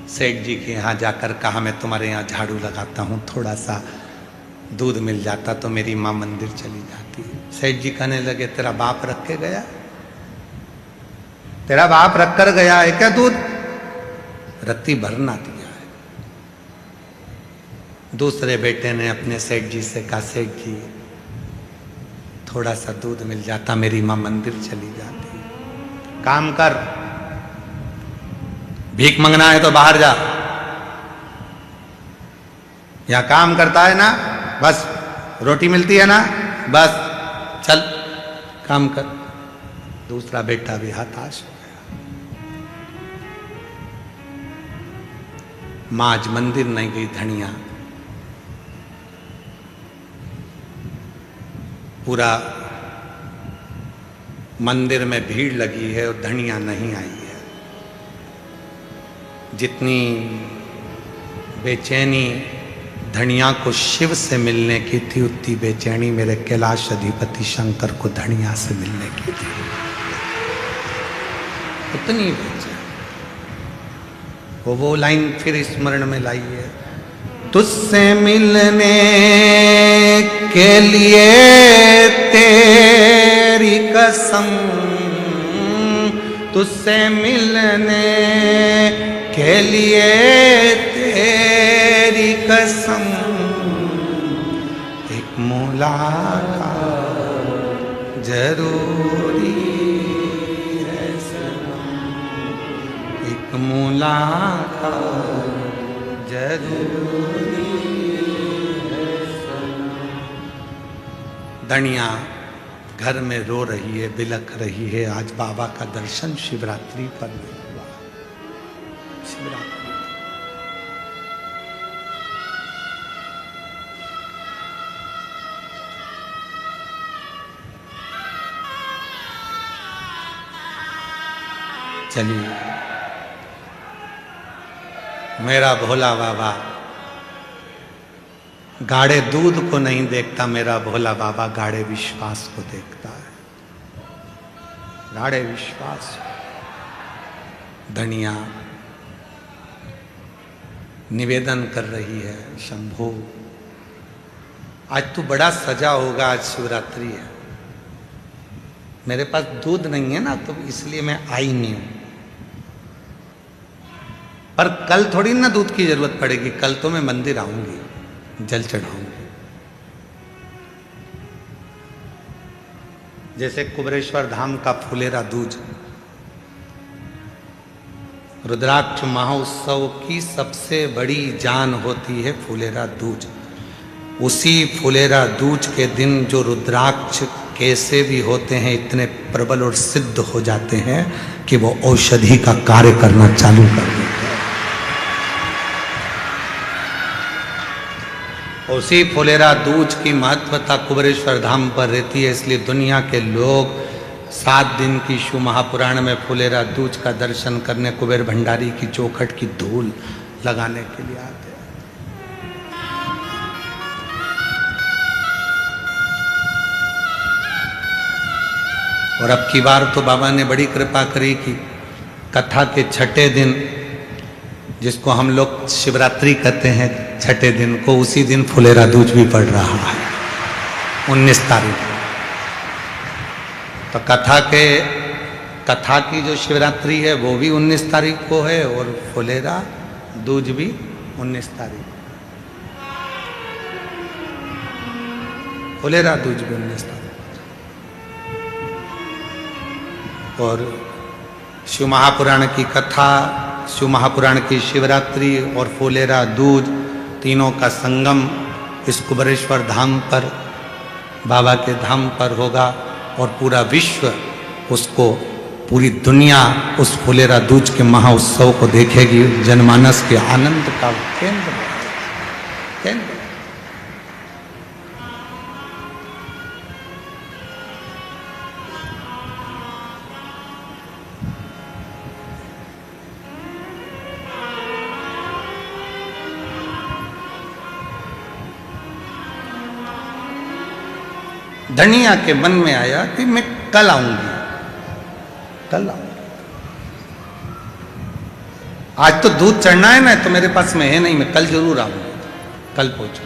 सेठ जी के यहाँ जाकर कहा, मैं तुम्हारे यहाँ झाड़ू लगाता हूँ, थोड़ा सा दूध मिल जाता तो मेरी माँ मंदिर चली जाती। सेठ जी कहने लगे, तेरा बाप रख के गया? तेरा बाप रख कर गया है क्या दूध? रत्ती भर ना दिया है। दूसरे बेटे ने अपने सेठ जी से कहा, सेठ जी थोड़ा सा दूध मिल जाता, मेरी माँ मंदिर चली जाती। काम कर, भीख मंगना है तो बाहर जा, यहां काम करता है ना, बस रोटी मिलती है ना, बस चल काम कर। दूसरा बेटा भी हताश हो गया। मां आज मंदिर नहीं गई धनिया, पूरा मंदिर में भीड़ लगी है और धनिया नहीं आई है। जितनी बेचैनी धनिया को शिव से मिलने की थी, उतनी बेचैनी मेरे कैलाश अधिपति शंकर को धनिया से मिलने की थी। उतनी बेचैनी। वो लाइन फिर स्मरण में लाई है, तुझसे मिलने के लिए तेरी कसम, तुझसे मिलने के लिए तेरी कसम, एक मुलाकात जरूरी है सनम, एक मुलाकात जरूरी है सनम। धनिया घर में रो रही है, बिलख रही है। आज बाबा का दर्शन शिवरात्रि पर नहीं हुआ। शिवरात्रि चलिए, मेरा भोला बाबा गाढ़े दूध को नहीं देखता, मेरा भोला बाबा गाढ़े विश्वास को देखता है। गाढ़े विश्वास। धनिया निवेदन कर रही है, शंभो आज तू बड़ा सजा होगा, आज शिवरात्रि है, मेरे पास दूध नहीं है ना, तो इसलिए मैं आई नहीं हूं। पर कल थोड़ी ना दूध की जरूरत पड़ेगी, कल तो मैं मंदिर आऊंगी, जल चढ़ाऊंगी। जैसे कुबरेश्वर धाम का फुलेरा दूज, रुद्राक्ष महोत्सव की सबसे बड़ी जान होती है फुलेरा दूज। उसी फुलेरा दूज के दिन जो रुद्राक्ष कैसे भी होते हैं, इतने प्रबल और सिद्ध हो जाते हैं कि वो औषधि का कार्य करना चालू कर देते हैं। उसी फुलेरा दूज की महत्वता कुबरेश्वर धाम पर रहती है, इसलिए दुनिया के लोग 7 दिन की शिव महापुराण में फुलेरा दूज का दर्शन करने कुबेर भंडारी की चौखट की धूल लगाने के लिए आते हैं। और अब की बार तो बाबा ने बड़ी कृपा करी कि कथा के छठे दिन, जिसको हम लोग शिवरात्रि कहते हैं, छठे दिन को, उसी दिन फुलेरा दूज भी पड़ रहा है 19 तारीख को। तो कथा की जो शिवरात्रि है वो भी 19 तारीख को है, और फुलेरा दूज भी 19 तारीख। फुलेरा दूज भी 19 तारीख। और शिव महापुराण की कथा, शिव महापुराण की शिवरात्रि और फुलेरा दूज, तीनों का संगम इस कुबरेश्वर धाम पर, बाबा के धाम पर होगा। और पूरा विश्व उसको, पूरी दुनिया उस फुलेरा दूज के महाउत्सव को देखेगी। जनमानस के आनंद का केंद्र। धनिया के मन में आया कि मैं कल आऊंगी, कल आऊंगी। आज तो दूध चढ़ना है ना, तो मेरे पास में है नहीं, मैं कल जरूर आऊंगी, कल पहुंचू।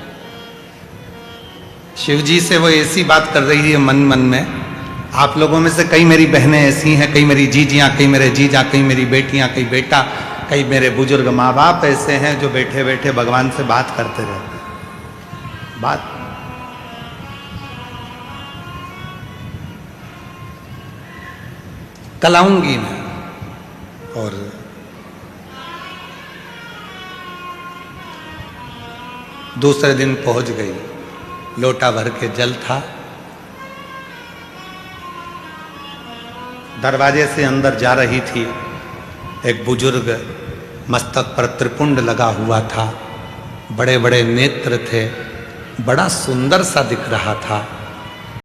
शिव जी से वो ऐसी बात कर रही है मन मन में। आप लोगों में से कई मेरी बहनें ऐसी हैं, कई मेरी जीजियां, कई मेरे जीजा, कई मेरी बेटियां, कई बेटा, कई मेरे बुजुर्ग माँ बाप ऐसे हैं जो बैठे बैठे भगवान से बात करते रहते हैं। बात कल आऊंगी मैं। और दूसरे दिन पहुंच गई, लोटा भर के जल था, दरवाजे से अंदर जा रही थी। एक बुजुर्ग, मस्तक पर त्रिपुंड लगा हुआ था, बड़े बड़े नेत्र थे, बड़ा सुंदर सा दिख रहा था।